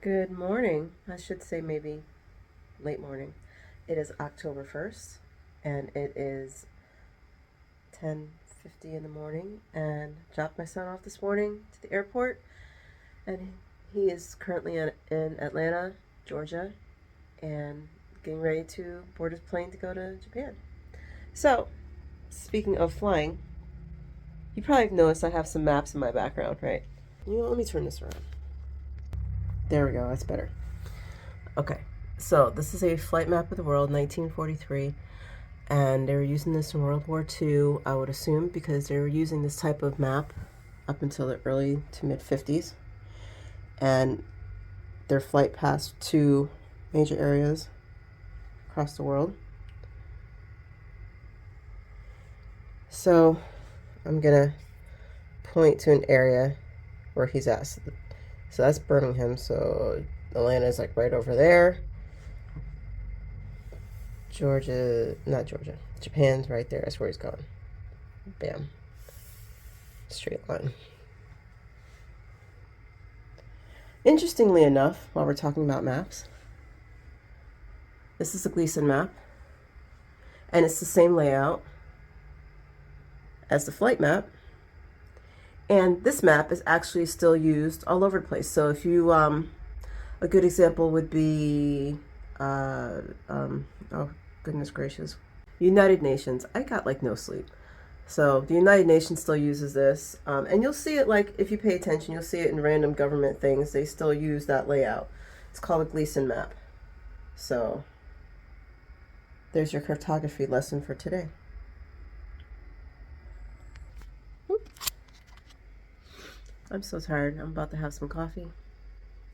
Good morning. I should say maybe late morning. It is October 1st and it is 10:50 in the morning, and dropped my son off this morning to the airport, and he is currently in Atlanta, Georgia, and getting ready to board his plane to go to Japan. So, speaking of flying, you probably have noticed I have some maps in my background, right? You know, let me turn this around. There we go, that's better. Okay, so this is a flight map of the world, 1943, and they were using this in World War II, I would assume, because they were using this type of map up until the early to mid 50s, and their flight passed two major areas across the world. So I'm gonna point to an area where he's at. So that's Birmingham, so Atlanta is like right over there. Japan's right there. That's where he's going. Bam. Straight line. Interestingly enough, while we're talking about maps, this is a Gleason map, and it's the same layout as the flight map. And this map is actually still used all over the place. So if you, a good example would be, oh goodness gracious, United Nations. I got like no sleep. So the United Nations still uses this, and you'll see it, like, if you pay attention, you'll see it in random government things. They still use that layout. It's called a Gleason map. So there's your cartography lesson for today. I'm so tired. I'm about to have some coffee.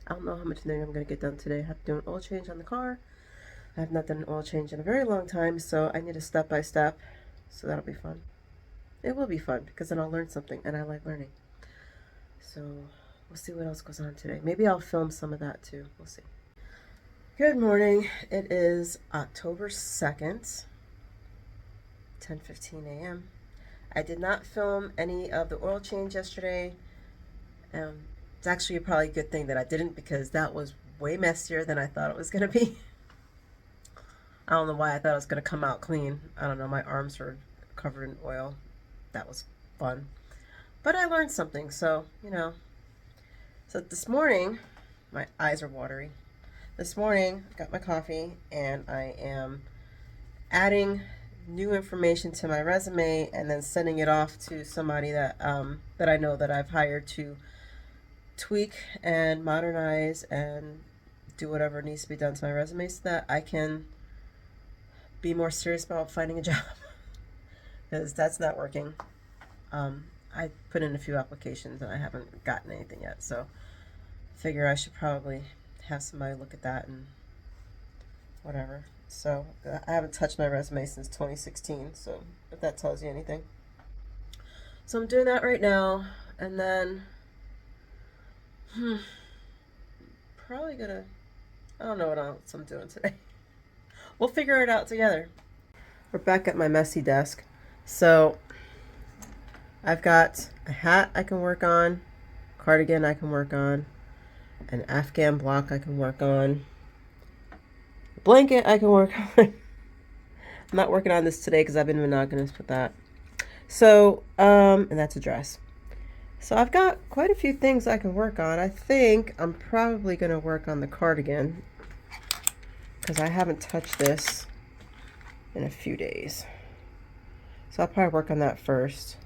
I don't know how much thing I'm going to get done today. I have to do an oil change on the car. I have not done an oil change in a very long time, so I need a step by step. So that'll be fun. It will be fun because then I'll learn something, and I like learning. So we'll see what else goes on today. Maybe I'll film some of that too. We'll see. Good morning. It is October 2nd, 10:15 a.m. I did not film any of the oil change yesterday. It's actually probably a good thing that I didn't, because that was way messier than I thought it was going to be. I don't know why I thought it was going to come out clean. I don't know. My arms were covered in oil. That was fun. But I learned something, so, you know. So this morning, my eyes are watery. This morning, I got my coffee, and I am adding new information to my resume and then sending it off to somebody that I know that I've hired to tweak and modernize and do whatever needs to be done to my resume so that I can be more serious about finding a job, because that's not working. I put in a few applications and I haven't gotten anything yet, so I figure I should probably have somebody look at that and whatever. So I haven't touched my resume since 2016, so if that tells you anything. So I'm doing that right now, and then probably gonna, I don't know what else I'm doing today. We'll figure it out together. We're back at my messy desk. So I've got a hat I can work on, cardigan I can work on, an Afghan block I can work on, a blanket I can work on. I'm not working on this today because I've been monogamous with that. So, and that's a dress. So I've got quite a few things I can work on. I think I'm probably going to work on the cardigan because I haven't touched this in a few days. So I'll probably work on that first.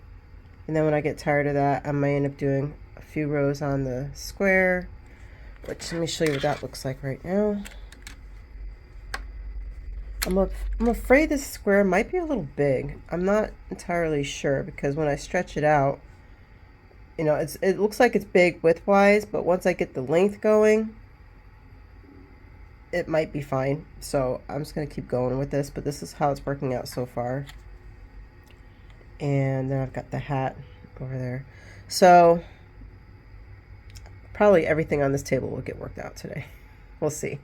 And then when I get tired of that, I might end up doing a few rows on the square, which, let me show you what that looks like right now. I'm afraid this square might be a little big. I'm not entirely sure because when I stretch it out, you know, it looks like it's big width-wise, but once I get the length going, it might be fine. So I'm just going to keep going with this, but this is how it's working out so far. And then I've got the hat over there. So probably everything on this table will get worked out today. We'll see.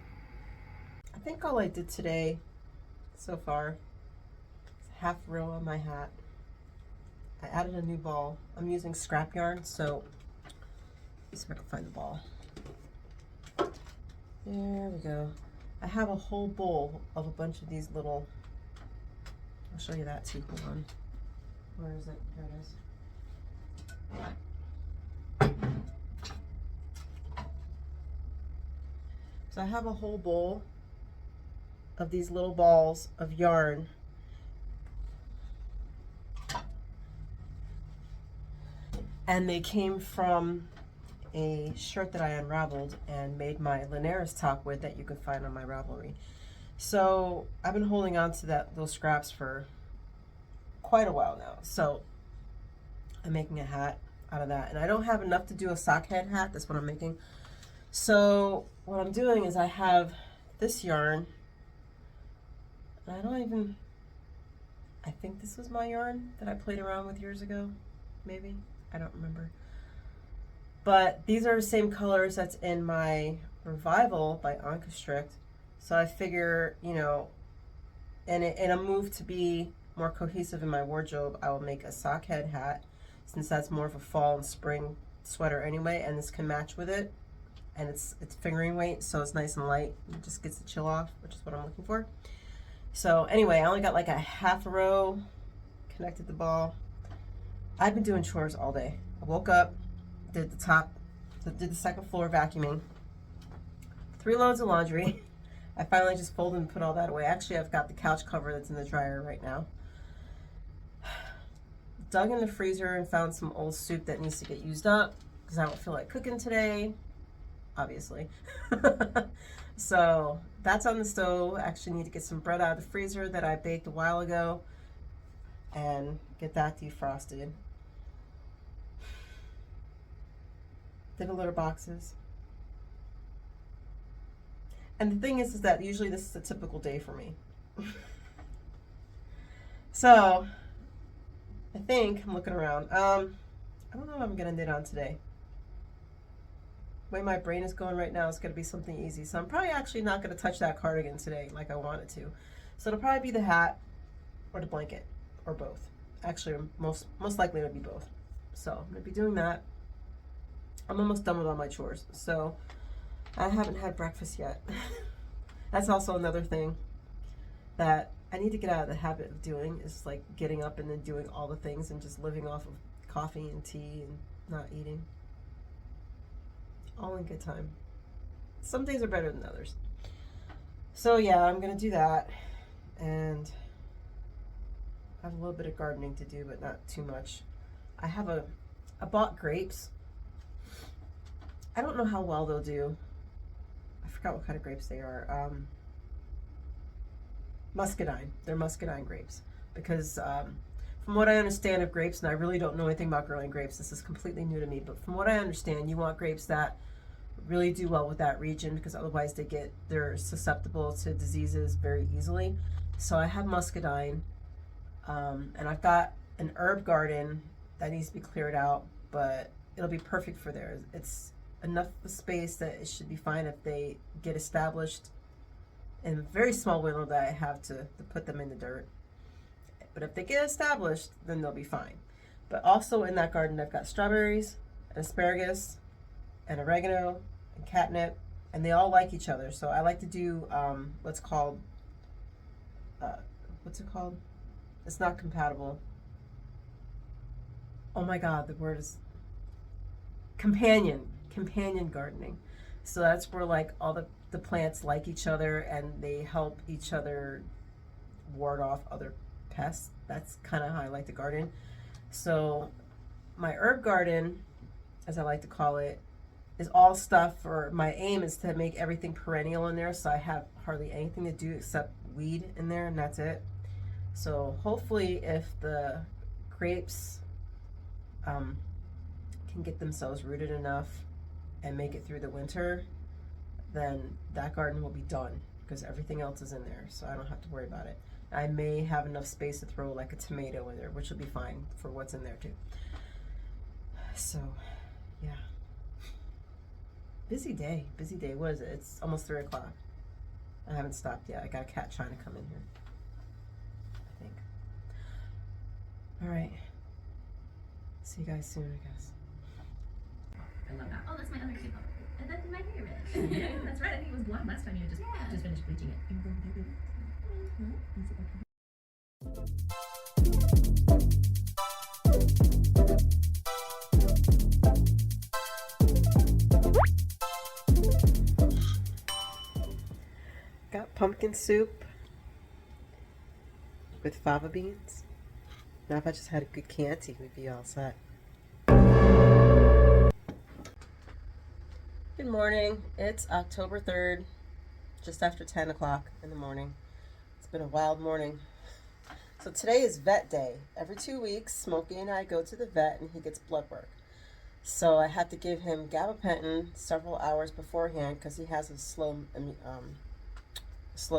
I think all I did today so far. It's half row on my hat. I added a new ball. I'm using scrap yarn, so let's see if I can find the ball. There we go. I have a whole bowl of a bunch of these little, I'll show you that too, hold on. Where is it? Here it is. So I have a whole bowl of these little balls of yarn. And they came from a shirt that I unraveled and made my Linares top with that you can find on my Ravelry. So I've been holding on to those scraps for quite a while now. So I'm making a hat out of that. And I don't have enough to do a sock head hat. That's what I'm making. So what I'm doing is I have this yarn. And I think this was my yarn that I played around with years ago. Maybe. I don't remember. But these are the same colors that's in my Revival by Anka Strict. So I figure, you know, in a move to be more cohesive in my wardrobe, I will make a sock head hat, since that's more of a fall and spring sweater anyway, and this can match with it. And it's fingering weight, so it's nice and light. It just gets the chill off, which is what I'm looking for. So anyway, I only got like a half a row, connected the ball. I've been doing chores all day. I woke up, did the second floor vacuuming, 3 loads of laundry. I finally just folded and put all that away. Actually, I've got the couch cover that's in the dryer right now. Dug in the freezer and found some old soup that needs to get used up because I don't feel like cooking today, obviously. So that's on the stove. I actually need to get some bread out of the freezer that I baked a while ago and get that defrosted. Did a litter boxes. And the thing is that usually this is a typical day for me. So I think I'm looking around. I don't know what I'm gonna knit on today. The way my brain is going right now, it's gonna be something easy. So I'm probably actually not gonna touch that cardigan today like I wanted to. So it'll probably be the hat or the blanket or both. Actually, most likely it'll be both. So I'm gonna be doing that. I'm almost done with all my chores. So I haven't had breakfast yet. That's also another thing that I need to get out of the habit of doing, is like getting up and then doing all the things and just living off of coffee and tea and not eating. All in good time. Some days are better than others. So yeah, I'm gonna do that, and I have a little bit of gardening to do, but not too much. I bought grapes. I don't know how well they'll do. I forgot what kind of grapes they are. Muscadine. They're muscadine grapes. Because from what I understand of grapes, and I really don't know anything about growing grapes, this is completely new to me, but from what I understand, you want grapes that really do well with that region, because otherwise they're susceptible to diseases very easily. So I have muscadine, and I've got an herb garden that needs to be cleared out, but it'll be perfect for there. It's enough space that it should be fine if they get established in a very small window that I have to put them in the dirt. But if they get established, then they'll be fine. But also in that garden, I've got strawberries and asparagus and oregano and catnip, and they all like each other. So I like to do what's it called? It's not compatible. Oh my God, the word is companion gardening. So that's where like all the plants like each other and they help each other ward off other pests. That's kind of how I like to garden. So my herb garden, as I like to call it, is all stuff, or my aim is to make everything perennial in there, so I have hardly anything to do except weed in there, and that's it. So hopefully if the grapes can get themselves rooted enough and make it through the winter, then that garden will be done, because everything else is in there, so I don't have to worry about it. I may have enough space to throw like a tomato in there, which will be fine for what's in there too. So yeah, busy day. What is it? It's almost 3 o'clock. I haven't stopped yet. I got a cat trying to come in here. See you guys soon, I guess. I love that. Oh, that's my other cute puppy. And that's my favorite. That's right. I think it was blonde last time you just finished bleaching it. Got pumpkin soup with fava beans. Now if I just had a good Chianti, we'd be all set. Good morning. It's October 3rd, just after 10 o'clock in the morning. It's been a wild morning. So today is vet day. Every 2 weeks, Smokey and I go to the vet and he gets blood work. So I had to give him gabapentin several hours beforehand because he has a slow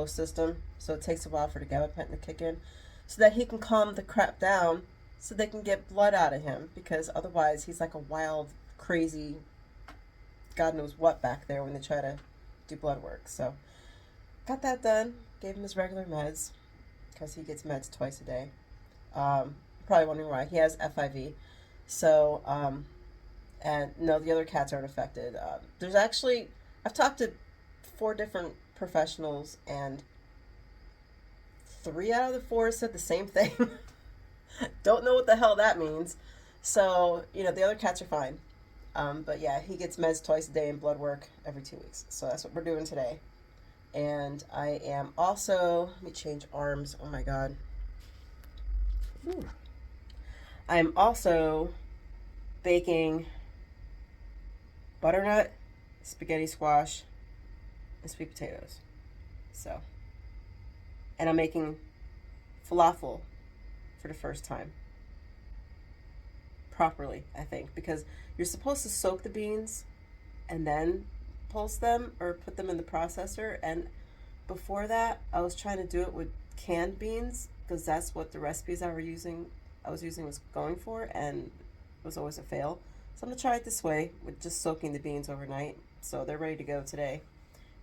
system. So it takes a while for the gabapentin to kick in so that he can calm the crap down so they can get blood out of him, because otherwise he's like a wild, crazy, God knows what back there when they try to do blood work. So got that done. Gave him his regular meds because he gets meds twice a day. Probably wondering why. He has FIV. So, and no, the other cats aren't affected. There's actually, I've talked to 4 different professionals, and 3 out of the 4 said the same thing. Don't know what the hell that means. So, the other cats are fine. But yeah, he gets meds twice a day and blood work every 2 weeks. So that's what we're doing today. And I am also, let me change arms. Oh my God. Ooh. I am also baking butternut, spaghetti squash, and sweet potatoes. So, and I'm making falafel for the first time. Properly, I think, because you're supposed to soak the beans and then pulse them or put them in the processor. And before that, I was trying to do it with canned beans because that's what the recipes I was using was going for, and it was always a fail. So I'm gonna try it this way with just soaking the beans overnight. So they're ready to go today.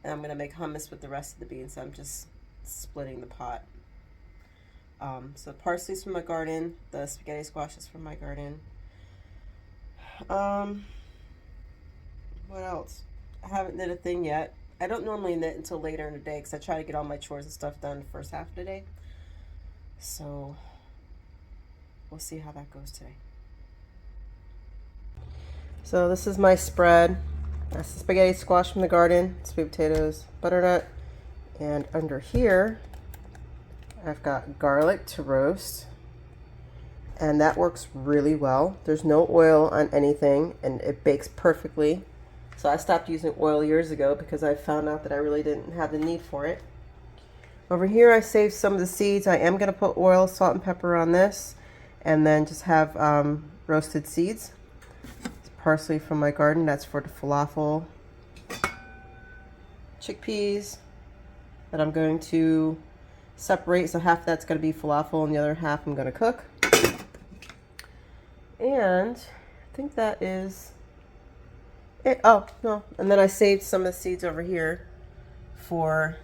And I'm gonna make hummus with the rest of the beans. So I'm just splitting the pot. So parsley's from my garden. The spaghetti squash is from my garden. What else? I haven't knit a thing yet. I don't normally knit until later in the day because I try to get all my chores and stuff done the first half of the day. So we'll see how that goes today. So this is my spread. That's the spaghetti squash from the garden, sweet potatoes, butternut, and under here I've got garlic to roast, and that works really well. There's no oil on anything and it bakes perfectly. So I stopped using oil years ago because I found out that I really didn't have the need for it. Over here I saved some of the seeds. I am going to put oil, salt, and pepper on this, and then just have roasted seeds. It's parsley from my garden. That's for the falafel. Chickpeas that I'm going to separate. So half of that's going to be falafel and the other half I'm going to cook. And I think that is it. Oh, no. And then I saved some of the seeds over here for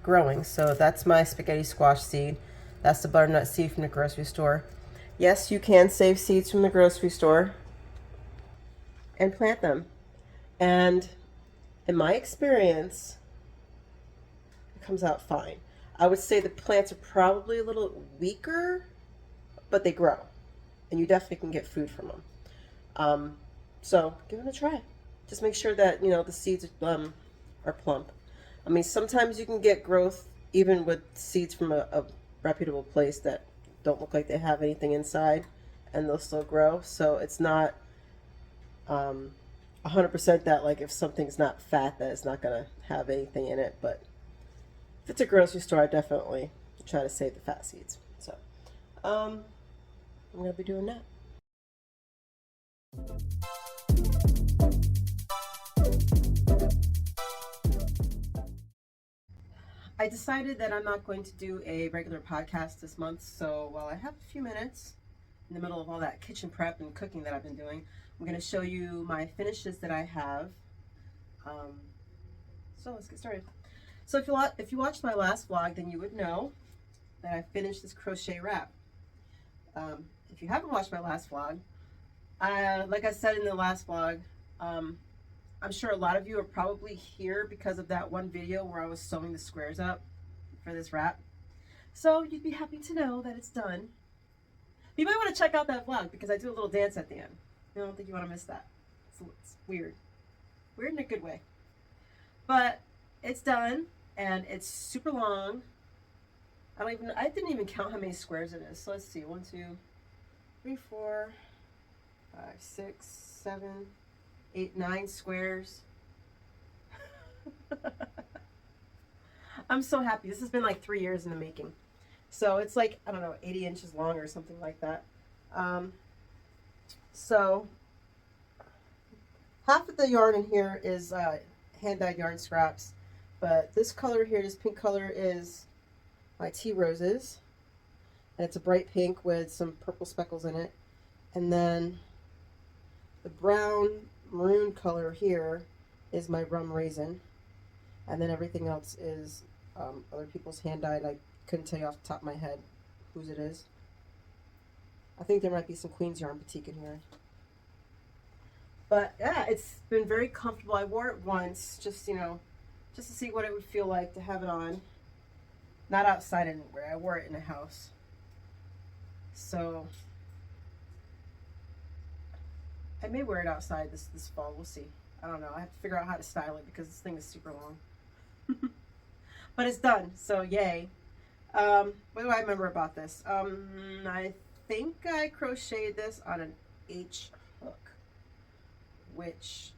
growing. So that's my spaghetti squash seed. That's the butternut seed from the grocery store. Yes, you can save seeds from the grocery store and plant them. And in my experience, it comes out fine. I would say the plants are probably a little weaker, but they grow. And you definitely can get food from them. So give it a try. Just make sure that, the seeds are plump. I mean, sometimes you can get growth even with seeds from a reputable place that don't look like they have anything inside, and they'll still grow. So it's not 100% that, like, if something's not fat, that it's not going to have anything in it. But if it's a grocery store, I definitely try to save the fat seeds. So I'm going to be doing that. I decided that I'm not going to do a regular podcast this month, so while I have a few minutes in the middle of all that kitchen prep and cooking that I've been doing, I'm going to show you my finishes that I have. So let's get started. So if you watched my last vlog, then you would know that I finished this crochet wrap. If you haven't watched my last vlog, Like I said in the last vlog, I'm sure a lot of you are probably here because of that one video where I was sewing the squares up for this wrap. So you'd be happy to know that it's done. You might want to check out that vlog because I do a little dance at the end. I don't think you want to miss that. It's weird. Weird in a good way. But it's done and it's super long. I didn't even count how many squares it is. So let's see. 1, 2, 3, 4, 5, 6, 7, 8, 9 squares. I'm so happy. This has been like 3 years in the making. So it's like, I don't know, 80 inches long or something like that. So half of the yarn in here is hand-dyed yarn scraps. But this color here, this pink color, is my tea roses. And it's a bright pink with some purple speckles in it. And then the brown maroon color here is my rum raisin. And then everything else is other people's hand-dyed. I couldn't tell you off the top of my head whose it is. I think there might be some Queen's Yarn Batik in here. But yeah, it's been very comfortable. I wore it once, just, you know, just to see what it would feel like to have it on. Not outside anywhere. I wore it in the house. So I may wear it outside this fall. We'll see. I don't know. I have to figure out how to style it because this thing is super long. But it's done, so yay. What do I remember about this? I think I crocheted this on an H hook, which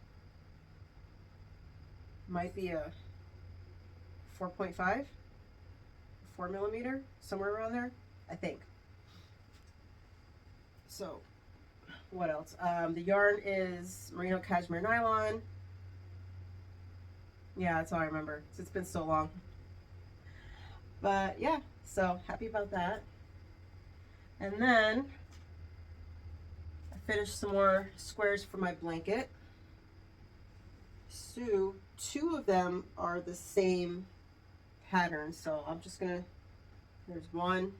might be a 4.5, 4 millimeter, somewhere around there, I think. So, what else? The yarn is merino cashmere nylon. Yeah, that's all I remember. It's been so long. But yeah, so happy about that. And then I finished some more squares for my blanket. So 2 of them are the same pattern. So I'm just gonna, here's 1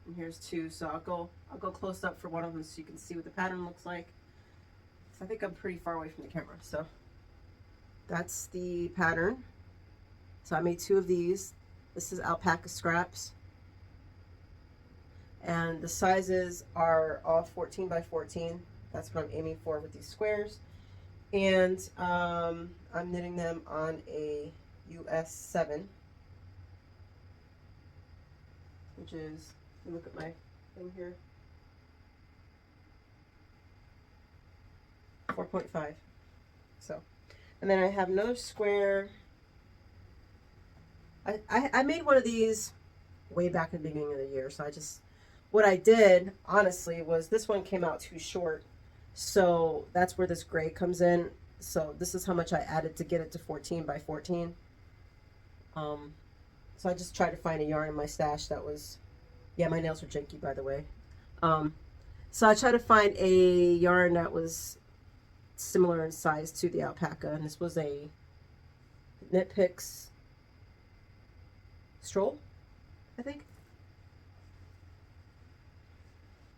and here's 2. So I'll go close up for one of them so you can see what the pattern looks like. So I think I'm pretty far away from the camera. So that's the pattern. So I made 2 of these. This is alpaca scraps. And the sizes are all 14 by 14. That's what I'm aiming for with these squares. And I'm knitting them on a US 7, which is, let me look at my thing here, 4.5. So, and then I have another square. I made one of these way back in the beginning of the year, so what I did, honestly, was this one came out too short, so that's where this gray comes in. So this is how much I added to get it to 14 by 14. So I just tried to find a yarn in my stash that was, yeah, my nails are janky, by the way. So I tried to find a yarn that was similar in size to the alpaca, and this was a Knit Picks Stroll, I think.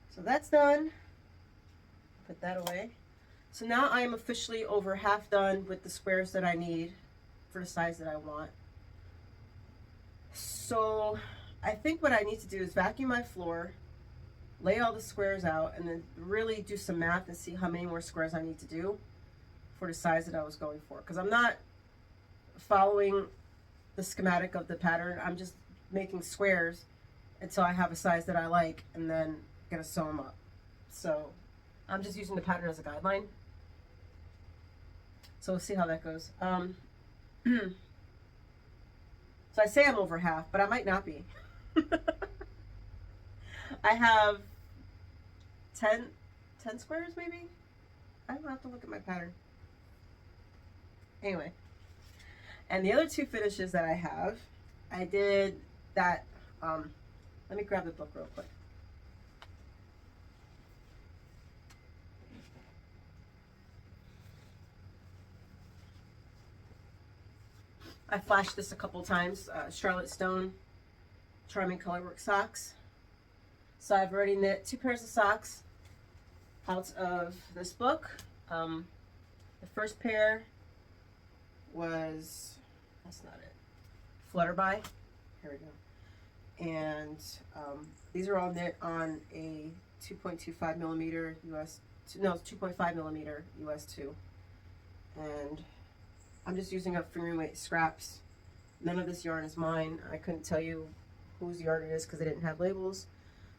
So that's done. Put that away. So now I am officially over half done with the squares that I need for the size that I want. So I think what I need to do is vacuum my floor, lay all the squares out, and then really do some math and see how many more squares I need to do for the size that I was going for. Because I'm not following the schematic of the pattern. I'm just making squares until I have a size that I like, and then gonna sew them up. So I'm just using the pattern as a guideline. So we'll see how that goes. So I say I'm over half, but I might not be. I have 10 squares maybe? I don't have to look at my pattern. Anyway. And the other 2 finishes that I have, I did that, let me grab the book real quick. I flashed this a couple times, Charlotte Stone Charming Colorwork socks. So I've already knit 2 pairs of socks. out of this book. The first pair was, that's not it, Flutterby. Here we go. And these are all knit on a 2.25 millimeter US, no, 2.5 millimeter US 2. And I'm just using up fingering weight scraps. None of this yarn is mine. I couldn't tell you whose yarn it is because they didn't have labels.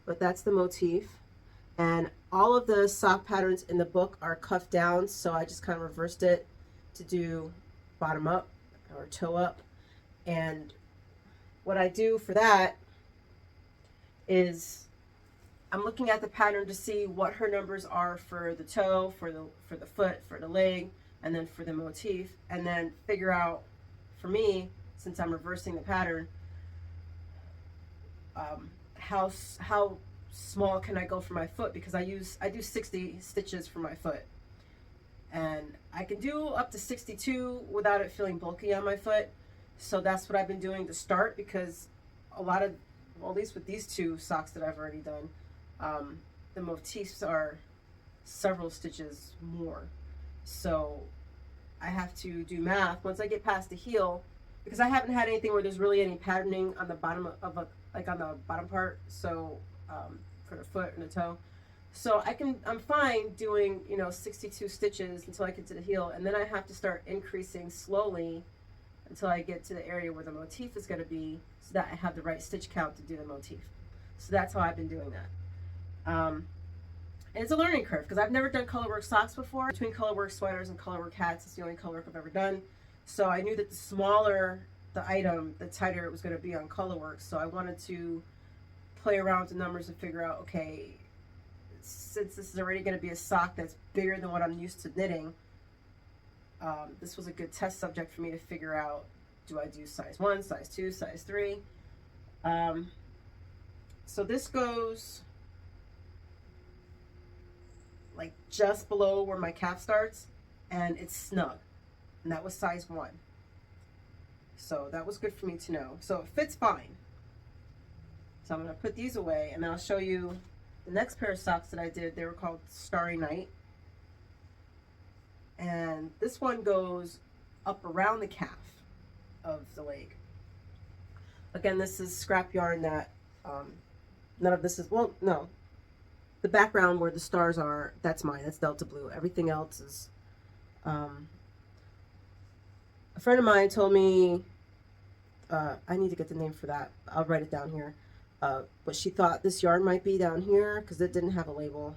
But that's the motif. And all of the sock patterns in the book are cuffed down, so I just kind of reversed it to do bottom up or toe up. And what I do for that is I'm looking at the pattern to see what her numbers are for the toe, for the foot, for the leg, and then for the motif, and then figure out, for me, since I'm reversing the pattern, how small can I go for my foot, because I do 60 stitches for my foot, and I can do up to 62 without it feeling bulky on my foot. So that's what I've been doing to start, because a lot of, well, at least with these two socks that I've already done, the motifs are several stitches more. So I have to do math once I get past the heel, because I haven't had anything where there's really any patterning on the bottom of a, like on the bottom part. So for the foot and the toe. So I'm fine doing, 62 stitches until I get to the heel, and then I have to start increasing slowly until I get to the area where the motif is going to be, so that I have the right stitch count to do the motif. So that's how I've been doing that. And it's a learning curve, because I've never done colorwork socks before. Between colorwork sweaters and colorwork hats, it's the only colorwork I've ever done. So I knew that the smaller the item, the tighter it was going to be on colorwork. So I wanted to play around with the numbers and figure out, okay, since this is already going to be a sock that's bigger than what I'm used to knitting, this was a good test subject for me to figure out, do I do size 1, size 2, size 3? So this goes like just below where my calf starts, and it's snug, and that was size 1. So that was good for me to know. So it fits fine. So I'm going to put these away, and then I'll show you the next pair of socks that I did. They were called Starry Night. And this one goes up around the calf of the leg. Again, this is scrap yarn that none of this is, well, no. The background where the stars are, that's mine. That's Delta Blue. Everything else is, a friend of mine told me, I need to get the name for that. I'll write it down here. But she thought this yarn might be down here because it didn't have a label.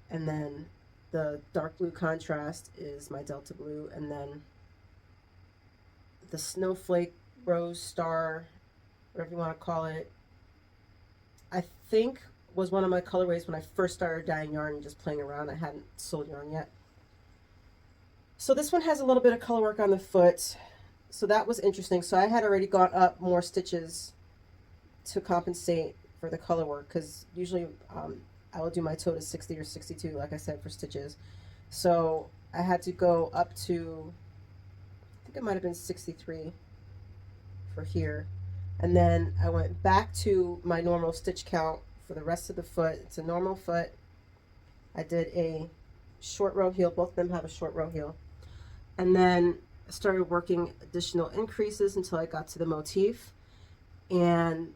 And then the dark blue contrast is my Delta Blue, and then the snowflake rose star, whatever you want to call it, I think was one of my colorways when I first started dyeing yarn and just playing around. I hadn't sold yarn yet. So this one has a little bit of color work on the foot, so that was interesting. So I had already gone up more stitches to compensate for the color work, because usually I will do my toe to 60 or 62, like I said, for stitches. So I had to go up to, I think it might have been 63 for here. And then I went back to my normal stitch count for the rest of the foot. It's a normal foot. I did a short row heel. Both of them have a short row heel. And then I started working additional increases until I got to the motif. And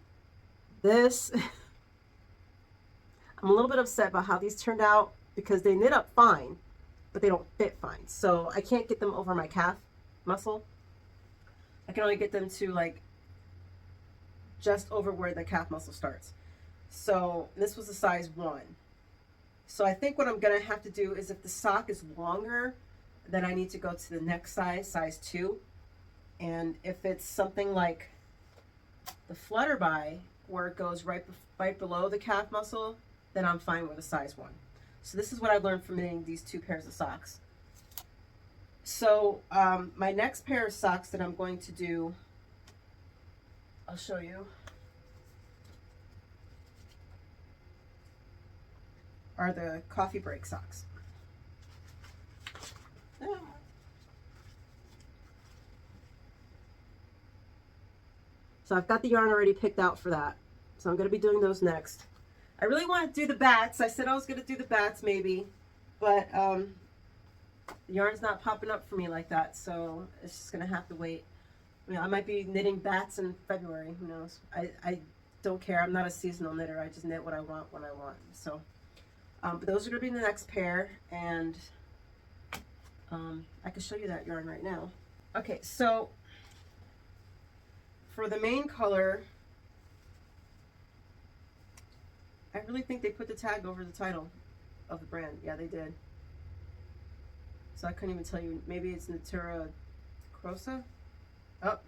this, I'm a little bit upset about how these turned out, because they knit up fine, but they don't fit fine. So I can't get them over my calf muscle. I can only get them to like just over where the calf muscle starts. So this was a size 1. So I think what I'm gonna have to do is, if the sock is longer, then I need to go to the next size, size 2. And if it's something like the Flutterby, where it goes right below the calf muscle, then I'm fine with a size 1. So this is what I've learned from knitting these two pairs of socks. So my next pair of socks that I'm going to do, I'll show you, are the coffee break socks. So I've got the yarn already picked out for that. So I'm going to be doing those next. I really want to do the bats. I said I was going to do the bats maybe, but the yarn's not popping up for me like that, so it's just going to have to wait. I might be knitting bats in February. Who knows? I don't care. I'm not a seasonal knitter. I just knit what I want when I want. So, but those are going to be the next pair, and I can show you that yarn right now. Okay, so for the main color, I really think they put the tag over the title of the brand. Yeah, they did. So I couldn't even tell you. Maybe it's Natura Crossa. Oh,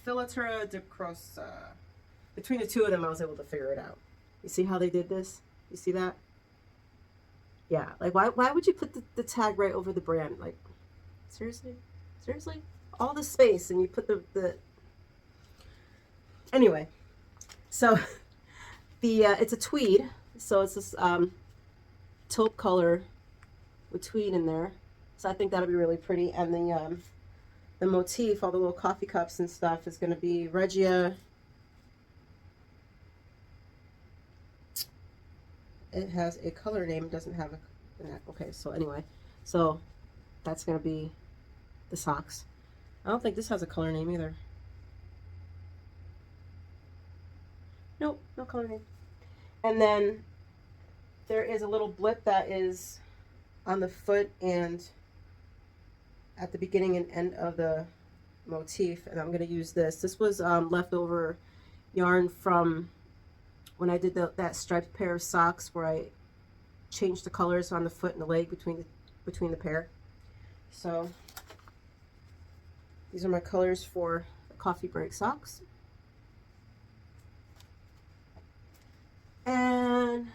Filatura de Crossa. Between the two of them, I was able to figure it out. You see how they did this? You see that? Yeah, like why would you put the tag right over the brand? Like, seriously? Seriously? All the space and you put the... Anyway, so the it's a tweed. So it's this taupe color with tweed in there. So I think that'll be really pretty. And the motif, all the little coffee cups and stuff, is going to be Regia. It has a color name. It doesn't have a... Okay, so anyway. So that's going to be the socks. I don't think this has a color name either. Nope, no color name. And then there is a little blip that is on the foot and at the beginning and end of the motif, and I'm going to use this. This was leftover yarn from when I did that striped pair of socks where I changed the colors on the foot and the leg between the pair. So these are my colors for the coffee break socks. And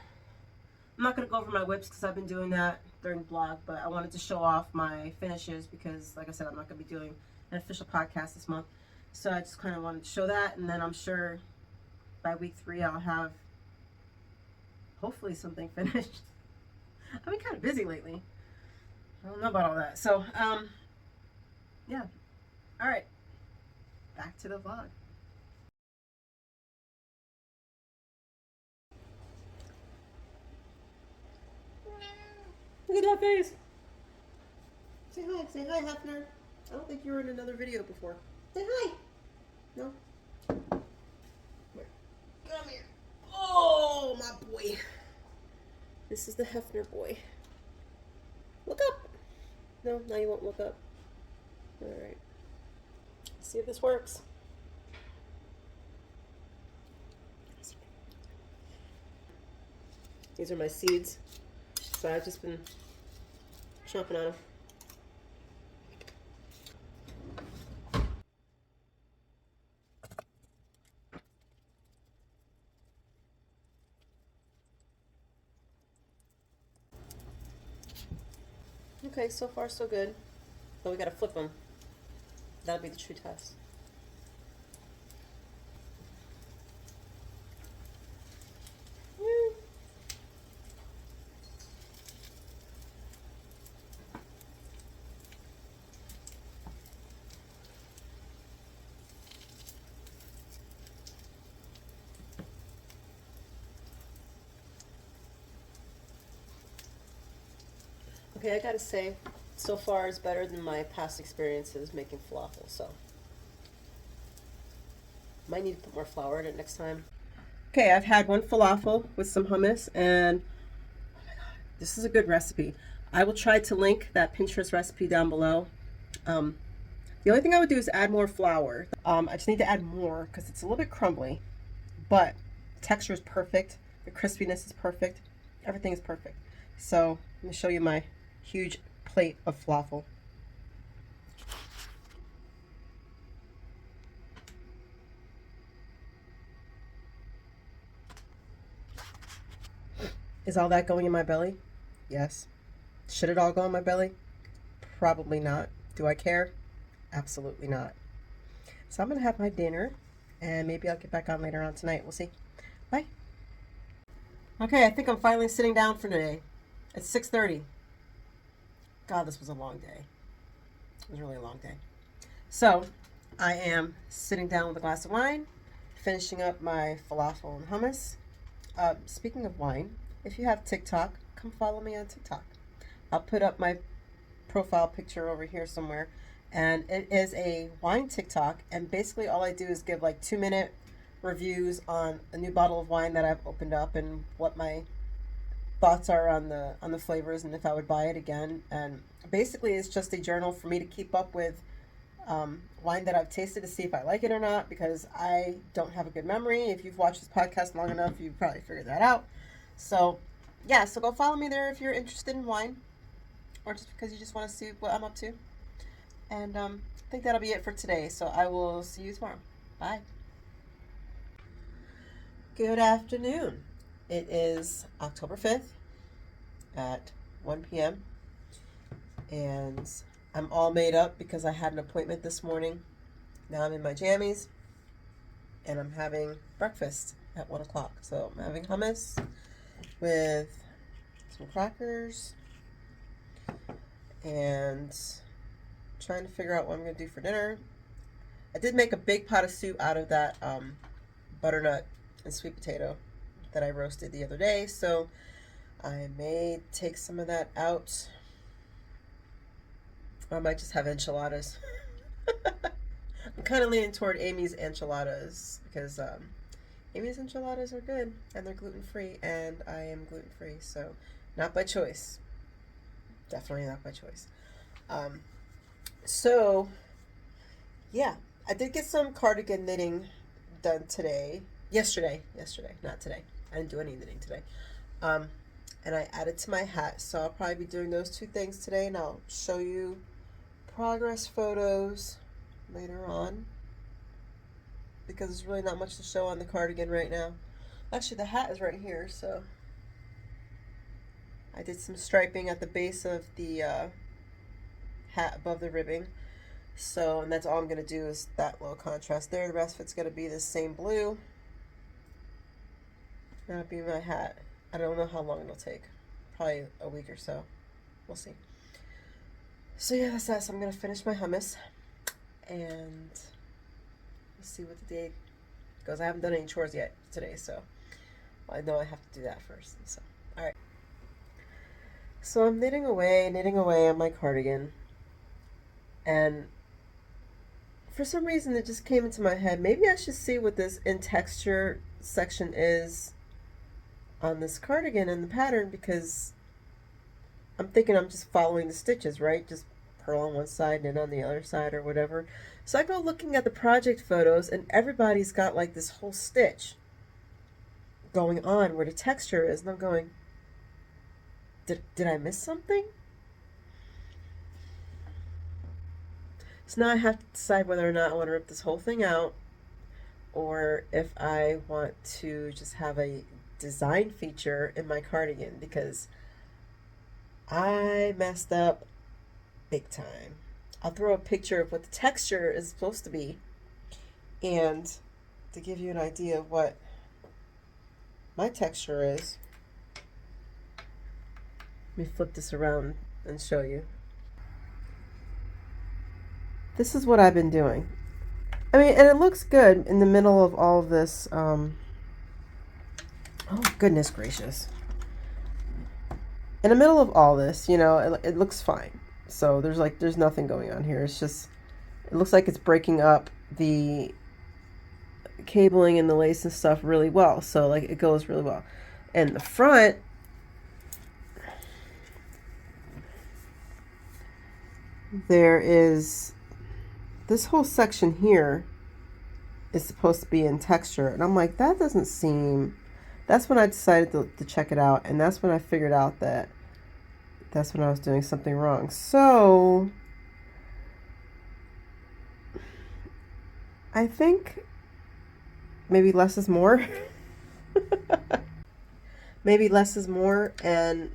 I'm not going to go over my whips because I've been doing that during the blog, but I wanted to show off my finishes because, like I said, I'm not going to be doing an official podcast this month. So I just kind of wanted to show that, and then I'm sure by week 3 I'll have hopefully something finished. I've been kind of busy lately. I don't know about all that. So, yeah. All right. Back to the vlog. Look at that face. Say hi. Say hi, Hefner. I don't think you were in another video before. Say hi. No? Come here. Oh, my boy. This is the Hefner boy. Look up. No, now you won't look up. All right. Let's see if this works. These are my seeds. So I've just been chomping on them. Okay, so far so good. But we gotta flip them. That'll be the true test. Okay, I gotta say, so far it's better than my past experiences making falafel, so might need to put more flour in it next time. Okay, I've had one falafel with some hummus, and oh my god, this is a good recipe. I will try to link that Pinterest recipe down below. The only thing I would do is add more flour. I just need to add more because it's a little bit crumbly, but the texture is perfect. The crispiness is perfect. Everything is perfect. So let me show you my huge plate of falafel. Is all that going in my belly? Yes. Should it all go in my belly? Probably not. Do I care? Absolutely not. So I'm going to have my dinner, and maybe I'll get back on later on tonight. We'll see. Bye. Okay, I think I'm finally sitting down for today. It's 6:30. God, this was a long day. It was really a long day. So I am sitting down with a glass of wine, finishing up my falafel and hummus, Speaking of wine, if you have TikTok, come follow me on TikTok. I'll put up my profile picture over here somewhere. And it is a wine TikTok. And basically, all I do is give like 2-minute reviews on a new bottle of wine that I've opened up and what my thoughts are on the flavors and if I would buy it again. And basically, it's just a journal for me to keep up with wine that I've tasted to see if I like it or not, because I don't have a good memory. If you've watched this podcast long enough, you've probably figured that out. So, yeah, so go follow me there if you're interested in wine or just because you just want to see what I'm up to. And I think that'll be it for today. So I will see you tomorrow. Bye. Good afternoon. It is October 5th at 1 p.m. and I'm all made up because I had an appointment this morning. Now I'm in my jammies and I'm having breakfast at 1 o'clock. So I'm having hummus with some crackers and trying to figure out what I'm going to do for dinner. I did make a big pot of soup out of that butternut and sweet potato that I roasted the other day. So I may take some of that out. Or I might just have enchiladas. I'm kind of leaning toward Amy's enchiladas because Amy's enchiladas are good and they're gluten-free and I am gluten-free. So not by choice. Definitely not by choice. So, yeah, I did get some cardigan knitting done today. Yesterday, not today. I didn't do any knitting today. And I added to my hat, so I'll probably be doing those two things today, and I'll show you progress photos later on, because there's really not much to show on the cardigan right now. Actually, the hat is right here, so I did some striping at the base of the hat above the ribbing. So, and that's all I'm going to do is that little contrast there. The rest of it's going to be the same blue. That'll be my hat. I don't know how long it'll take. Probably a week or so. We'll see. So yeah, that's that. So I'm going to finish my hummus. And we'll see what the day goes. I haven't done any chores yet today, so I know I have to do that first. So, alright. So I'm knitting away on my cardigan. And for some reason it just came into my head, maybe I should see what this in texture section is on this cardigan and the pattern, because I'm thinking I'm just following the stitches, right? Just purl on one side and on the other side or whatever. So I go looking at the project photos and everybody's got like this whole stitch going on where the texture is, and I'm going, did I miss something? So now I have to decide whether or not I want to rip this whole thing out, or if I want to just have a design feature in my cardigan, because I messed up big time. I'll throw a picture of what the texture is supposed to be, and to give you an idea of what my texture is, let me flip this around and show you. This is what I've been doing. I mean, and it looks good in the middle of all of this. Oh, goodness gracious. In the middle of all this, you know, it looks fine. So there's nothing going on here. It's just, it looks like it's breaking up the cabling and the lace and stuff really well. So like it goes really well. And the front, there is this whole section here is supposed to be in texture, and I'm like, that doesn't seem. That's when I decided to check it out, and that's when I figured out that that's when I was doing something wrong. So I think maybe less is more. Maybe less is more, and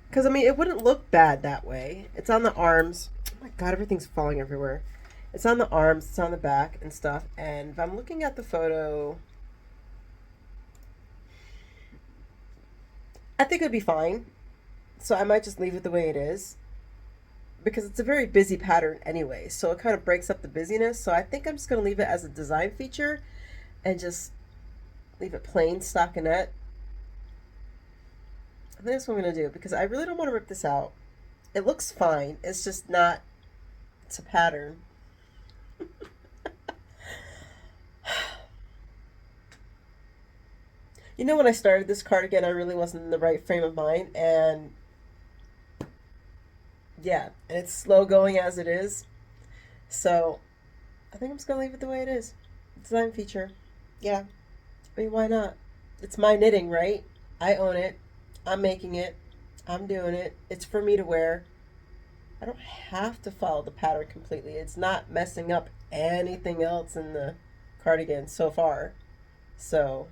because I mean it wouldn't look bad that way. It's on the arms. Oh my god, everything's falling everywhere. It's on the arms, it's on the back and stuff. And if I'm looking at the photo, I think it'd be fine. So I might just leave it the way it is, because it's a very busy pattern anyway. So it kind of breaks up the busyness. So I think I'm just going to leave it as a design feature and just leave it plain stockinette I think that's what I'm going to do because I really don't want to rip this out. It looks fine. It's just not, it's a pattern. You know, when I started this cardigan, I really wasn't in the right frame of mind. And yeah, and it's slow going as it is. So I think I'm just going to leave it the way it is. Design feature. Yeah. I mean, why not? It's my knitting, right? I own it. I'm making it. I'm doing it. It's for me to wear. I don't have to follow the pattern completely. It's not messing up anything else in the cardigan so far. So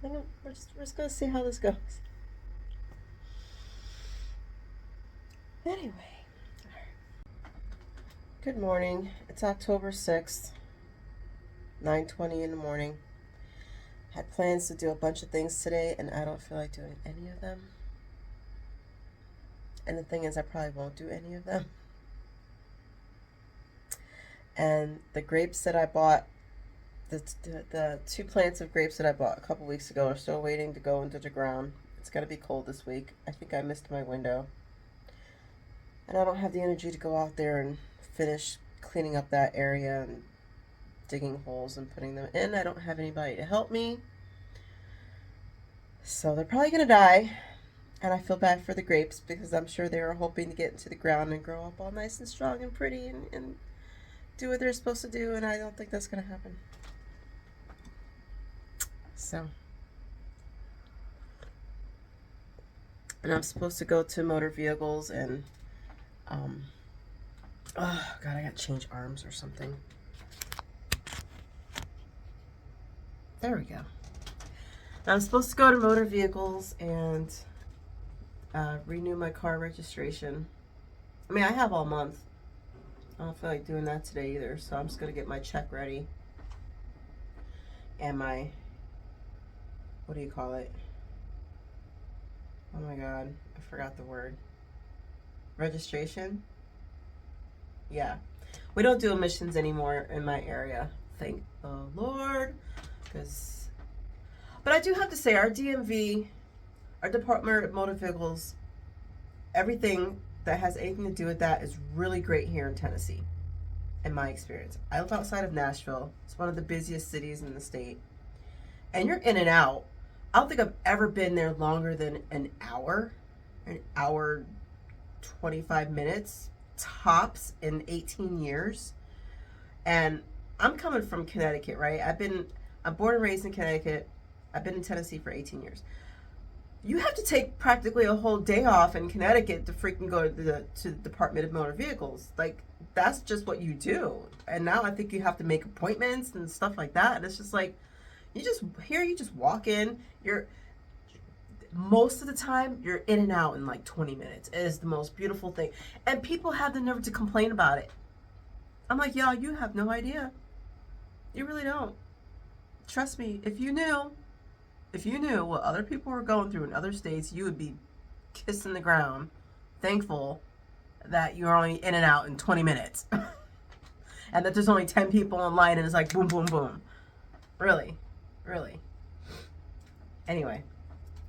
I think we're just going to see how this goes. Anyway. Good morning. It's October 6th, 9:20 in the morning. Had plans to do a bunch of things today, and I don't feel like doing any of them. And the thing is, I probably won't do any of them. And the grapes that I bought, the 2 plants of grapes that I bought a couple weeks ago are still waiting to go into the ground. It's going to be cold this week. I think I missed my window. And I don't have the energy to go out there and finish cleaning up that area and digging holes and putting them in. I don't have anybody to help me. So they're probably going to die. And I feel bad for the grapes because I'm sure they were hoping to get into the ground and grow up all nice and strong and pretty and do what they're supposed to do. And I don't think that's going to happen. So. And I'm supposed to go to motor vehicles and, oh God, I got to change arms or something. There we go. I'm supposed to go to motor vehicles and renew my car registration. I mean, I have all month. I don't feel like doing that today either, so I'm just going to get my check ready. And my, what do you call it? Oh my God, I forgot the word. Registration? Yeah. We don't do emissions anymore in my area. Thank the Lord. But I do have to say, our DMV, our Department of Motor Vehicles, everything that has anything to do with that is really great here in Tennessee, in my experience. I live outside of Nashville. It's one of the busiest cities in the state. And you're in and out. I don't think I've ever been there longer than an hour 25 minutes, tops, in 18 years. And I'm coming from Connecticut, right? I'm born and raised in Connecticut. I've been in Tennessee for 18 years. You have to take practically a whole day off in Connecticut to freaking go to the Department of Motor Vehicles. Like, that's just what you do. And now I think you have to make appointments and stuff like that. And it's just like, you just walk in. Most of the time, you're in and out in like 20 minutes. It is the most beautiful thing. And people have the nerve to complain about it. I'm like, y'all, you have no idea. You really don't. Trust me, if you knew what other people were going through in other states, you would be kissing the ground, thankful that you're only in and out in 20 minutes. And that there's only 10 people in line and it's like boom, boom, boom. Really. Anyway,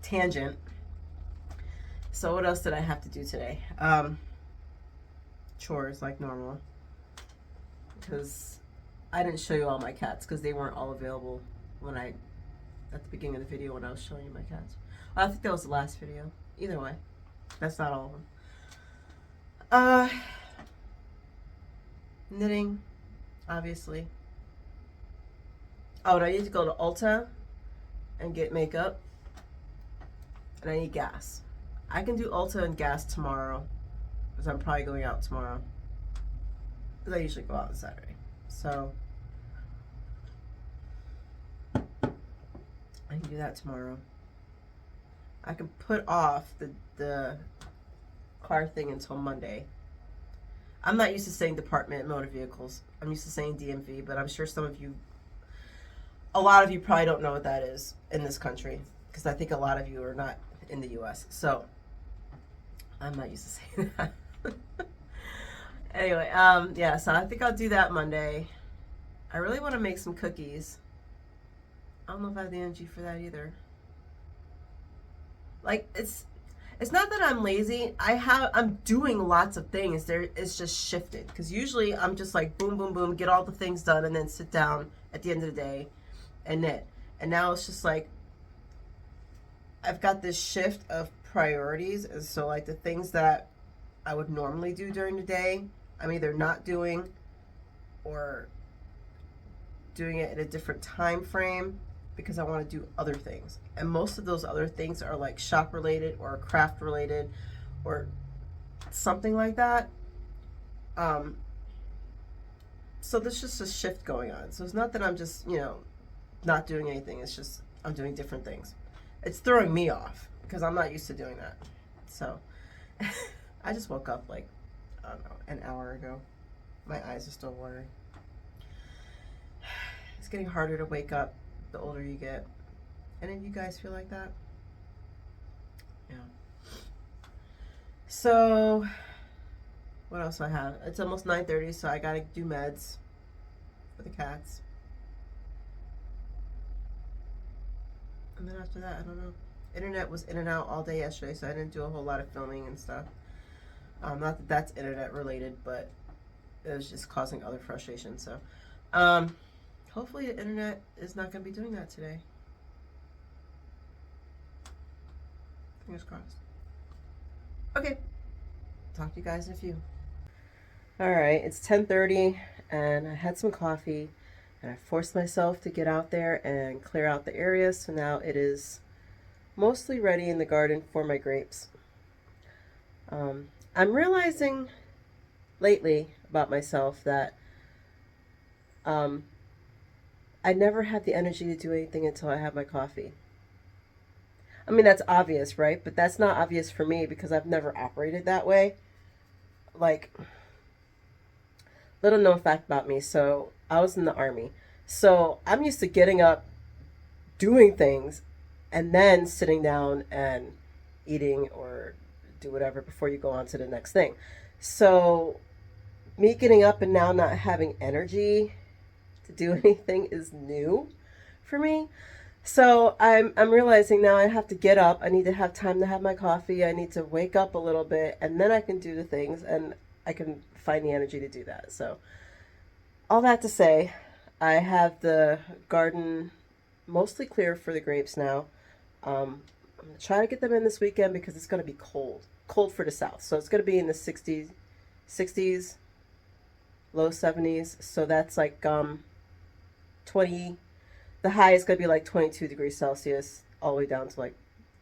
tangent. So what else did I have to do today? Chores like normal. Because I didn't show you all my cats because they weren't all available at the beginning of the video when I was showing you my cats. I think that was the last video. Either way, that's not all of them. Knitting, obviously. Oh, and I need to go to Ulta and get makeup. And I need gas. I can do Ulta and gas tomorrow because I'm probably going out tomorrow. Because I usually go out on Saturday. So I can do that tomorrow. I can put off the car thing until Monday. I'm not used to saying Department of Motor Vehicles. I'm used to saying DMV, but I'm sure a lot of you probably don't know what that is in this country because I think a lot of you are not in the U.S. So I'm not used to saying that. Anyway, yeah, so I think I'll do that Monday. I really want to make some cookies. I don't know if I have the energy for that either. Like, it's not that I'm lazy. I'm doing lots of things. It's just shifted. Because usually I'm just like boom, boom, boom, get all the things done, and then sit down at the end of the day and knit. And now it's just like I've got this shift of priorities, and so like the things that I would normally do during the day, I'm either not doing or doing it in a different time frame because I want to do other things. And most of those other things are like shop related or craft related or something like that. So there's just a shift going on. So it's not that I'm just, not doing anything. It's just I'm doing different things. It's throwing me off because I'm not used to doing that. So I just woke up like, I don't know, an hour ago. My eyes are still watering. It's getting harder to wake up the older you get. Any of you guys feel like that? Yeah. So, what else do I have? It's almost 9:30, so I gotta do meds for the cats. And then after that, I don't know. Internet was in and out all day yesterday, so I didn't do a whole lot of filming and stuff. Not that that's internet related, but it was just causing other frustration. So, hopefully the internet is not going to be doing that today. Fingers crossed. Okay. Talk to you guys in a few. All right, it's 10:30 and I had some coffee and I forced myself to get out there and clear out the area. So now it is mostly ready in the garden for my grapes. I'm realizing lately about myself that I never have the energy to do anything until I have my coffee. I mean, that's obvious, right? But that's not obvious for me because I've never operated that way. Like, little known fact about me. So, I was in the army. So, I'm used to getting up, doing things, and then sitting down and eating or do whatever before you go on to the next thing. So, me getting up and now not having energy to do anything is new for me. So I'm realizing now I have to get up. I need to have time to have my coffee. I need to wake up a little bit and then I can do the things and I can find the energy to do that. So all that to say, I have the garden mostly clear for the grapes now. I'm going to try to get them in this weekend because it's going to be cold for the south. So it's going to be in the 60s, low 70s. So that's like 20. The high is going to be like 22 degrees Celsius all the way down to like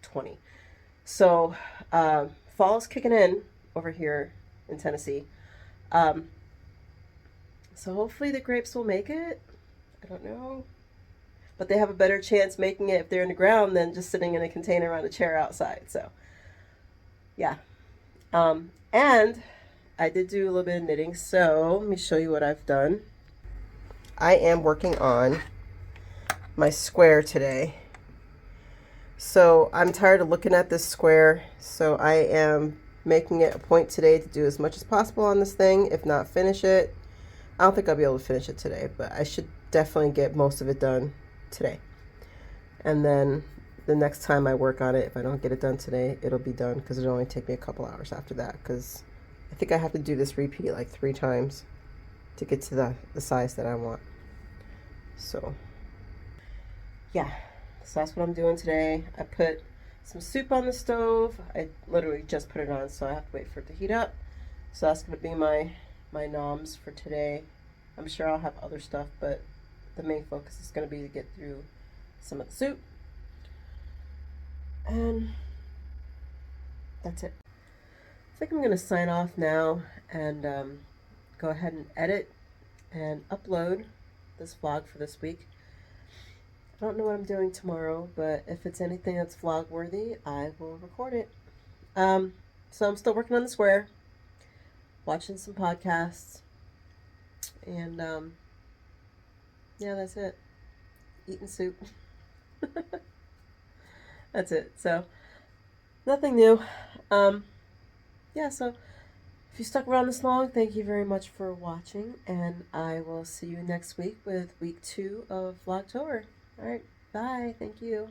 20. So fall's kicking in over here in Tennessee. So hopefully the grapes will make it. I don't know. But they have a better chance making it if they're in the ground than just sitting in a container on a chair outside. So yeah. And I did do a little bit of knitting. So let me show you what I've done. I am working on my square today. So I'm tired of looking at this square. So I am making it a point today to do as much as possible on this thing, if not finish it. I don't think I'll be able to finish it today, but I should definitely get most of it done today. And then the next time I work on it, if I don't get it done today, it'll be done because it'll only take me a couple hours after that because I think I have to do this repeat like 3 times to get to the size that I want. So yeah, so that's what I'm doing today. I put some soup on the stove. I literally just put it on, so I have to wait for it to heat up. So that's going to be my noms for today. I'm sure I'll have other stuff, but the main focus is going to be to get through some of the soup. And that's it. I think I'm going to sign off now and go ahead and edit and upload this vlog for this week. I don't know what I'm doing tomorrow, but if it's anything that's vlog worthy, I will record it. So I'm still working on the square, watching some podcasts, and yeah, that's it. Eating soup. That's it. So nothing new. Yeah, so if you stuck around this long, thank you very much for watching, and I will see you next week with week 2 of Vlogtober. All right, bye. Thank you.